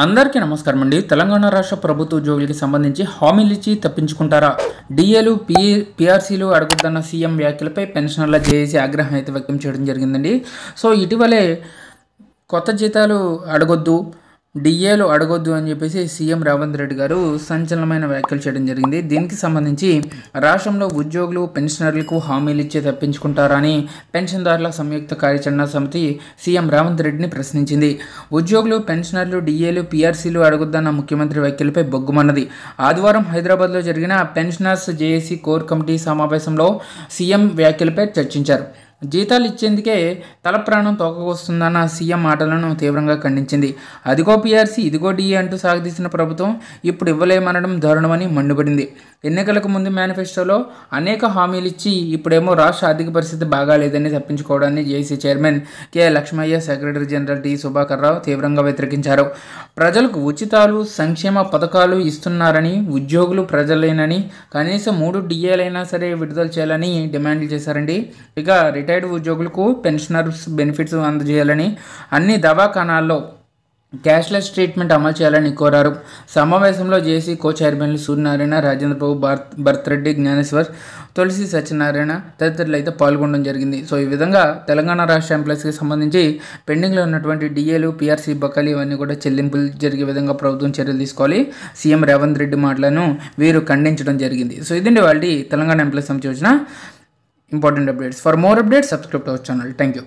అందరికీ నమస్కారం అండి. తెలంగాణ రాష్ట్ర ప్రభుత్వ ఉద్యోగులకి సంబంధించి హామీలు ఇచ్చి తప్పించుకుంటారా? డిఏలు పిఆర్సీలు అడగొద్దన్న సీఎం వ్యాఖ్యలపై పెన్షనర్ల జేఏసీ ఆగ్రహం అయితే వ్యక్తం చేయడం జరిగిందండి. సో ఇటీవలే కొత్త జీతాలు అడగొద్దు, డిఏలు అడగొద్దు అని చెప్పేసి సీఎం రేవంత్ రెడ్డి గారు సంచలనమైన వ్యాఖ్యలు చేయడం జరిగింది. దీనికి సంబంధించి రాష్ట్రంలో ఉద్యోగులు పెన్షనర్లకు హామీలు ఇచ్చే తప్పించుకుంటారా అని పెన్షన్దారుల సంయుక్త కార్యాచరణ సమితి సీఎం రేవంత్ రెడ్డిని ప్రశ్నించింది. ఉద్యోగులు పెన్షనర్లు డిఏలు పిఆర్సీలు అడగొద్దన్న ముఖ్యమంత్రి వ్యాఖ్యలపై బొగ్గుమన్నది. ఆదివారం హైదరాబాద్లో జరిగిన పెన్షనర్స్ జేఏసీ కోర్ కమిటీ సమావేశంలో సీఎం వ్యాఖ్యలపై చర్చించారు. జీతాలు ఇచ్చేందుకే తల ప్రాణం తోకకొస్తుందన్న సీఎం మాటలను తీవ్రంగా ఖండించింది. అదిగో పిఆర్సీ, ఇదిగో డిఏ అంటూ సాగదీసిన ప్రభుత్వం ఇప్పుడు ఇవ్వలేమనడం దారుణమని మండిపడింది. ఎన్నికలకు ముందు మేనిఫెస్టోలో అనేక హామీలు ఇచ్చి ఇప్పుడేమో రాష్ట్ర ఆర్థిక పరిస్థితి బాగాలేదని తప్పించుకోవడాన్ని JAC chairman K Lakshmaiah, secretary general T Subhakar Rao తీవ్రంగా వ్యతిరేకించారు. ప్రజలకు ఉచితాలు, సంక్షేమ పథకాలు ఇస్తున్నారని, ఉద్యోగులు ప్రజలేనని కనీసం 3 డిఏలైనా సరే విడుదల చేయాలని డిమాండ్లు చేశారండి. ఇక రిటైర్డ్ ఉద్యోగులకు పెన్షనర్స్ బెనిఫిట్స్ అందజేయాలని, అన్ని దవాఖానాల్లో క్యాష్లెస్ ట్రీట్మెంట్ అమలు చేయాలని కోరారు. సమావేశంలో జేఏసీ కో చైర్మన్లు సూర్యనారాయణ, రాజేంద్ర బాబు, భరత్రెడ్డి, జ్ఞానేశ్వర్, తులసి సత్యనారాయణ తదితరులు అయితే పాల్గొనడం జరిగింది. సో ఈ విధంగా తెలంగాణ రాష్ట్ర ఎంప్లాయీస్కి సంబంధించి పెండింగ్లో ఉన్నటువంటి డిఏలు, పిఆర్సీ బకాయిలు ఇవన్నీ కూడా చెల్లింపులు జరిగే విధంగా ప్రభుత్వం చర్యలు తీసుకోవాలి. సీఎం రేవంత్ రెడ్డి మాటలను వీరు ఖండించడం జరిగింది. సో ఇదండి వాళ్ళ తెలంగాణ ఎంప్లాయీస్ సంబంధించి వచ్చిన important updates. For more updates subscribe to our channel. Thank you.